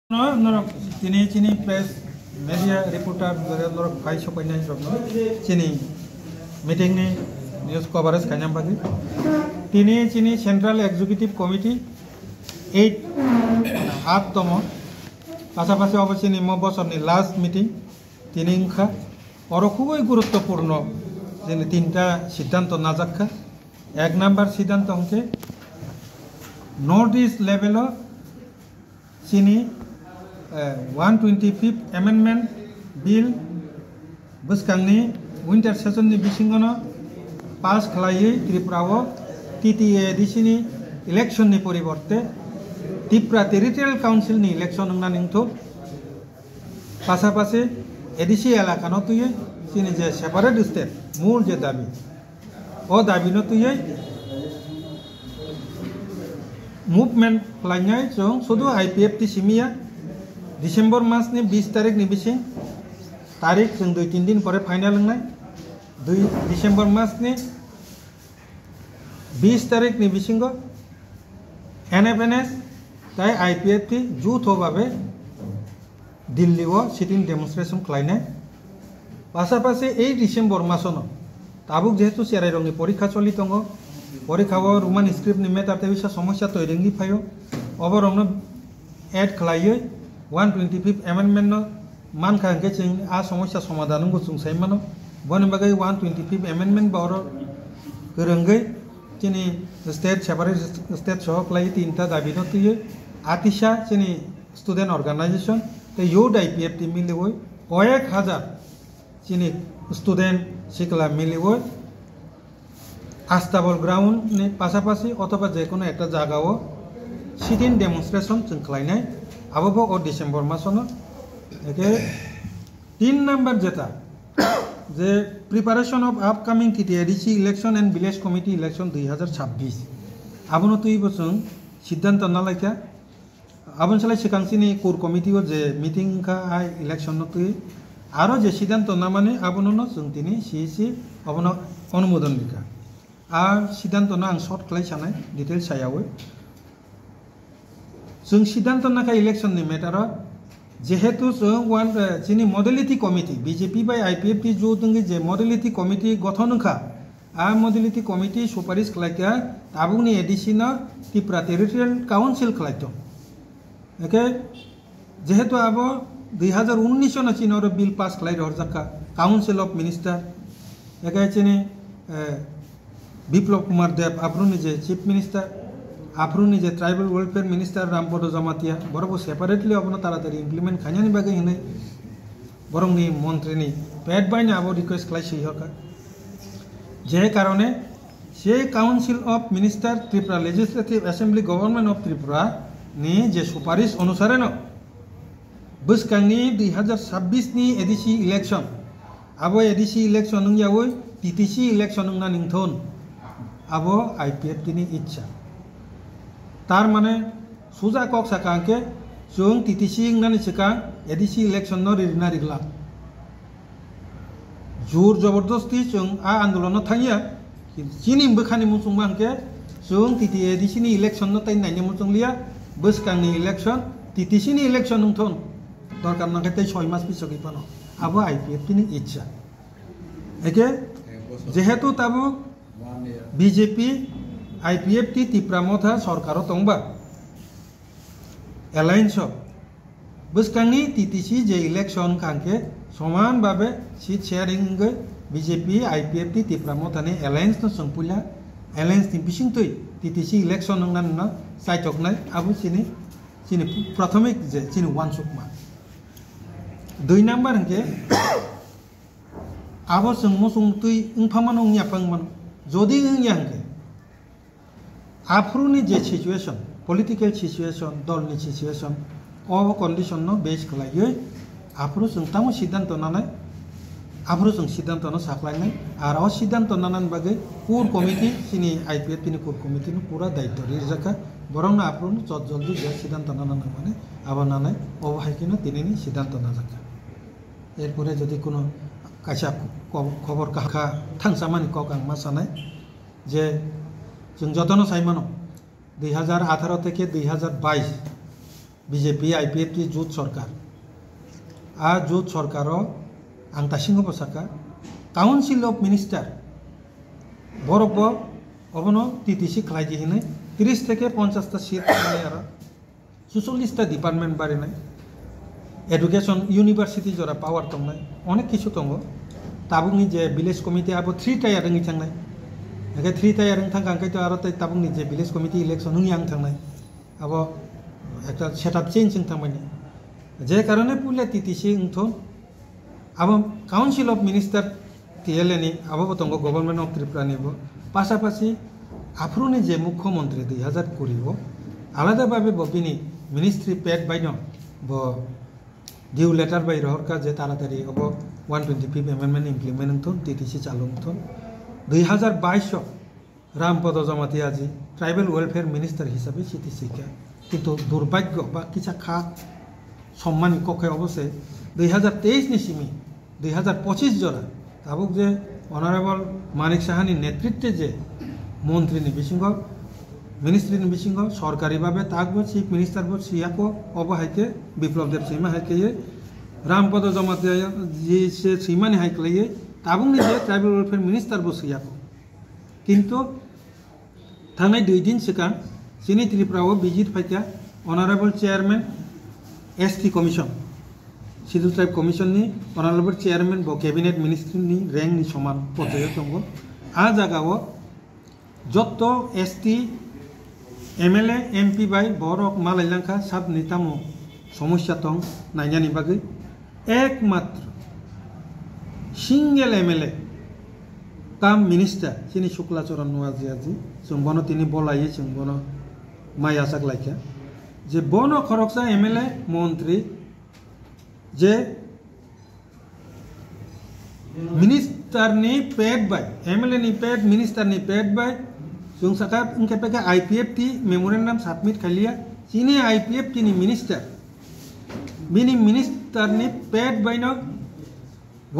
Norok chini press media reporter norok kai sopai nai chini meeting ni news coverage kanyam bagi chini Central Executive Committee 8 tomo পাশাপাশি অবশ্যই নিম্ন বছরনি last meeting তিনি ইংখা আরো খুবই গুরুত্বপূর্ণ যে তিনটা সিদ্ধান্ত নাজাক্কা এক নাম্বার সিদ্ধান্ত হচ্ছে নর্থ ইস্ট লেভেল চিনি 125th amendment bill boskanni winter session ni bisingono pass khlaiye Tripurao TTA disini election ni poriborte Tripura Territorial Council ni election nang ningtho pasapase edisi elaka no tuye sini je separate state mul je dabi o dabi no tuye movement khlainyai jong sudu IPFT simia December mas ni 20 तारीख ni bising तारीख जों 2-3 दिन परे final होंनाय 2 December mas ni 20 तारीख ni bisingo NFNS তাই IPFT যৌথভাবে দিল্লিও sitting demonstration খাইনাय পাশাপাশি এই ডিসেম্বর মাসনো তাবুক যেহেতু চেরাই রঙি পরীক্ষা চলি দङ পরীক্ষাও রোমান স্ক্রিপ্ট नि मेटार तेबिसा समस्या तैरिंगि फायो अबरंनो एड खालायो 125th amendment no man khangke ching a समस्या समाधान को chung saimano boni bagai 125th amendment boro gorengai chini state separate state so klai tinta dabi no tuye atisha chini student organization te yod IPFT milewoi কয়েক হাজার chini student sikla milewoi আস্তাবল ground ni পাশাপাশি অথবা যে কোনো একটা জায়গাও sitting demonstration chung khlainai আবো ও ডিসেম্বর মাসনো একে 3 নাম্বার যেটা যে preparation of upcoming TTADC election and village committee election 2026 আবনো তুই বসং সিদ্ধান্ত নালাইকা আবন সালাই সিকাংসিনি কোর কমিটিও যে মিটিং কা আই ইলেকশন তুই আরো যে সিদ্ধান্ত না মানে আবনো ন जों তিনি সিসি আবনো অনুমোদন লিখা আর সিদ্ধান্ত না আং শর্ট ক্লাই সানাই ডিটেইল সায়াও जों सिद्धांत नाका इलेक्शन नि मेटार जेहेतु जों वन चिनि modality committee BJP by IPFT जो दंगे जे मॉडलिटी कमिटी गठनखा आ मॉडलिटी कमिटी सुपारिश खलाइका ताबुनि एडिशन त्रिपुरा टेरिटोरियल काउंसिल खलाइतो एके जेहेतु आबो 2019 न चिनर बिल पास खलाइ रहरजाका काउंसिल ऑफ मिनिस्टर एके चिनि बिप्लब कुमार देव आब्रुनि जे चीफ मिनिस्टर आफ्रुनि जे tribal welfare minister Rampada Jamatia बरबो सेपारेटली अपना तारातारि इमप्लिमेंट खान्यानि बागै हिनै बरंनि मंत्रिनि पेड बायना आबो रिक्वेस्ट खालायसै हका जे कारणे से council of minister Tripura legislative assembly government of Tripura नि जे सुपारिश अनुसारे न बसकांनि 2026 नि एडिसी इलेक्शन आबो एडिसी इलेक्शन नंगयावै TTC इलेक्शन नंगना निंथोन आबो IPFT नि इच्छा तार माने सुजा कक साकांके जों TTC इंगनानि सिकां एडिC इलेक्शन न रिना रिगला जोर जबरदस्ती जों आ आंदोलन थांगिया चिनि बखानि मुसुं बांके जों TTADC नि इलेक्शन न ताइन नाइनि मुसुं लिया बसकांनि इलेक्शन TTC नि इलेक्शन नंथोन दरकार नांके तै 6 मास पिसगि पानो आबो IPFT नि इच्छा एके जेहेतु ताबो बीजेपी IPFT त्रिपुरा मथा सरकारो तंबा एलायंस बसकांनि TTC जे इलेक्शन कांके समान भाबे seat sharing BJP IPFT Tripura मथानि एलायंस न संपुला एलायंस नि बिसिंतै TTC इलेक्शन नंगनान न साइटकनाय आबो चिनि प्राथमिक जे चिनि वानसुकमा 2 नाम्बार हंके आबो जों मसुं तुइ इंफामानो न्याफांमान जदि इंयांके आफ्रुनि जे सिचुएशन पॉलिटिकल सिचुएशन दलनि सिचुएशन ओ कंडीशन नो बेस खलायै आफ्रु जों तामो सिद्धांत नानाय आफ्रु जों सिद्धांत न साखलायनाय आरो सिद्धांत नानान बागै कोर कमिटी सिनि IPFT नि कोर कमिटी नि पूरा दायित्व रिजाका बरंना आफ्रु जत जल्दी जे सिद्धांत नानान माने आबानानाय अबहायकिनो तिनिनि सिद्धांत नाजाका एरपरे जदि कोनो कायसा खबर काखा थांसामानि ककां मा सानाय जे जों जतन साइमानो 2018 থেকে 2022 BJP IPF ti jut sarkar jut sarkaro ang tasing posaka Council of Minister borok obono TTC khlai jihine 30 থেকে 50টা সিট মানে আর 44টা ডিপার্টমেন্ট বাড়ি নাই এডুকেশন ইউনিভার্সিটি জরা পাওয়ার তং নাই অনেক কিছু তঙ্গ তাবুংনি যে ভিলেজ কমিটি আবো 3 টায়ার রঙি থাংনাই একে 3 টায়ার রং থাংকাই তো আর তাই তাবুংনি যে ভিলেজ কমিটি ইলেকশন হুনি আং থাংনাই আবো একটা সেটআপ চেঞ্জ থাংমাইনি যে কারণে পুলে টিটিসি উঠন আবো কাউন্সিল অফ মিনিস্টার টিএলএনি আবো তঙ্গ গভর্নমেন্ট অফ ত্রিপুরা নিব পাশাপাশি আফরুনি যে মুখ্যমন্ত্রী 2020 আলাদাভাবে ববিনি মিনিস্ট্রি পেড বাইন ব ডিউ লেটার বাই রহরকা যে তাড়াতাড়ি হব 125 অ্যামেন্ডমেন্ট ইমপ্লিমেন্ট হন টিটিসি চালু হন 2022 রামপদ জমাতিয়াজি ট্রাইবেল ওয়েলফেয়ার মিনিস্টার হিসাবে সিটিসিকা কিন্তু দুর্ভাগ্য বা কিছু খা সম্মান কক্ষে অবশ্যই 2023 নি সিমি 2025 জরা তাবুক যে অনারেবল মানিক সাহানি নেতৃত্বে যে মন্ত্রী নিবিসিংহ মিনিস্ট্রি নিবিসিংহ সরকারিভাবে তাকবো চিফ মিনিস্টার বো সিয়াকো অবহাইকে বিপ্লব দেব সীমা হাইকে রামপদ জমাতিয়া যে সে সীমানি হাইকলাইয়ে তাবুংনি যে ট্রাইবেল ওয়েলফেয়ার মিনিস্টার বো সিয়াকো কিন্তু থানায় 2 দিন সিকাং চিনি ত্রিপুরাও বিজিত ফাইকা honourable chairman ST commission schedule tribe commission नि অনারেবল চেয়ারম্যান ব ক্যাবিনেট মিনিস্ট্রি नि র‍্যাঙ্ক नि সমান পর্যায়ে দङ জায়গাও যত ST MLA MP by Borok মালাইলাংখা sub নিতামো সমস্যা দং নাইনানি বাগৈ একমাত্র সিঙ্গেল MLA কাম মিনিস্টার চিনি শুক্লাচরণ নোয়াজিয়াজি जों বনো তিনি বলাইয়ে जों বনো মাই আসাক লাইকা যে বন খরকসা MLA মন্ত্রী যে মিনিস্টার নি পেড বাই MLA নি পেড মিনিস্টার নি পেড বাই जों साका इनके पेके IPF टी मेमोरेंडम सबमिट खालिया चीनी IPF टी नि मिनिस्टर बिनी मिनिस्टर नि पेड बाय न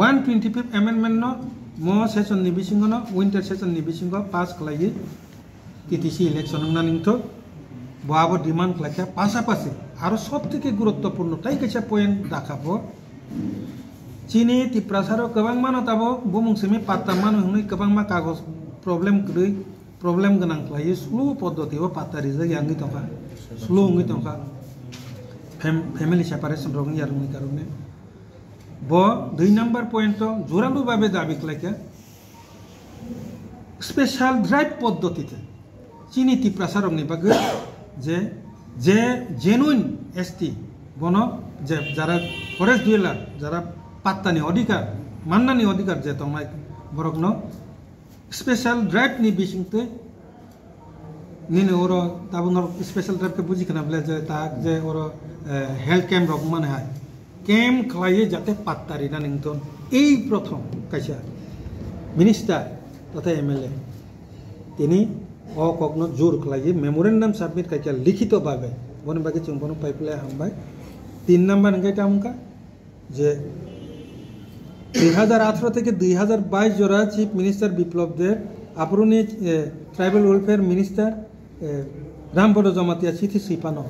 125 अमेंडमेंट न मो सेशन नि बिसिंग न विंटर सेशन नि बिसिंग पास खालायै TTC इलेक्शन ना निंतो बाबो डिमांड खालाया पासापासि आरो सबथेके गुरुत्वपूर्ण ताई कैसा पॉइंट दाखाबो चीनी तिप्रासारो गोबां मानो ताबो बुमुंसेमे पात्ता मानो हनै गोबां मा कागज प्रॉब्लम गनां खालायो स्लो पद्धतियाव पात्ता रिजाय यांगै तंका स्लो ngै तंका फैमिली सेपारेशन रंग यारनि कारणे ब 2 नंबर पॉइंट जोरालु भाबे दाबी खालाया स्पेशल ड्राइव पद्धतिते चीनी तिप्रासारनि बागै যে জেনুইন ST বন যে যারা ফরেস্ট ডুয়েলার যারা পাত্তানি অধিকার মান্নানি অধিকার যে তমাই বরকন স্পেশাল ড্রাইভ নি বিসিংতে নিনে ওর তাবুনর স্পেশাল ড্রাইভ কে বুঝি খানা বলে যে তা যে ওর হেলথ ক্যাম্প রক মানে হয় ক্যাম্প খাইয়ে যাতে পাত্তারি না নিংতন এই প্রথম কাইসা মিনিস্টার তথা MLA তিনি অকগ্ন জোর খাইয়ে মেমোরেন্ডাম সাবমিট কাইকা লিখিত ভাবে বনে বাকি जों বন পাইপলাই হামবাই 3 নাম্বার নগাইটা আমকা যে 2018 থেকে 2022 জোড়া চিফ মিনিস্টার বিপ্লব দেব আপরুনি tribal welfare minister Rampada Jamatia চিঠি সিপানো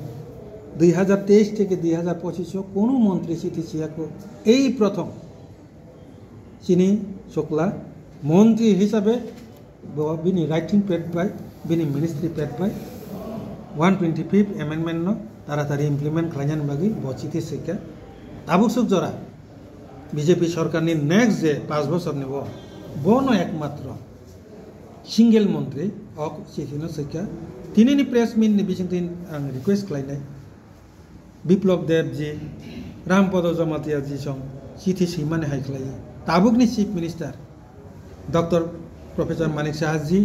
2023 থেকে 2025 কোন মন্ত্রী চিঠি সিয়াকো এই প্রথম চিনি শুক্লা মন্ত্রী হিসাবে বিনি রাইটিং পেড বাই বিনি মিনিস্ট্রি পেড বাই 125 অ্যামেন্ডমেন্ট ন তাড়াতাড়ি ইমপ্লিমেন্ট খালাইনান বাগি বচিতে সিকা তাবুকসুক জরা বিজেপি সরকার নি নেক্সট যে 5 বছর নিব বনো একমাত্র সিঙ্গেল মন্ত্রী অক চিঠিন সিকা তিনি নি প্রেস মিট নি বিসিং তিন আং রিকোয়েস্ট খালাইনাই বিপ্লব দেবজি রামপদ জমাতিয়াজি সং চিঠি সিমানে হাই খালাই তাবুকনি chief minister doctor professor Manik সাহাজি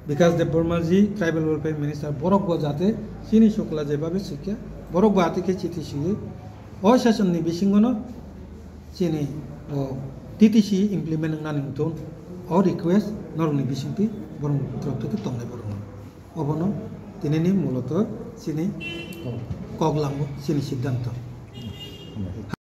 বিকাশ দেব বর্মাজি ট্রাইবেল ওয়েলফেয়ার মিনিস্টার বরক যাতে চিনি শুক্লা যেভাবে শিক্ষা বরক হাতিকে চিঠি শিখে অশাসন নি বিসিংন চিনি TTC ইমপ্লিমেন্ট নানি উঠোন অ রিকোয়েস্ট নরনি বিসিংতি বরং দ্রব্যকে তংনাই বরং অবন তিনি মূলত চিনি কগলাম চিনি সিদ্ধান্ত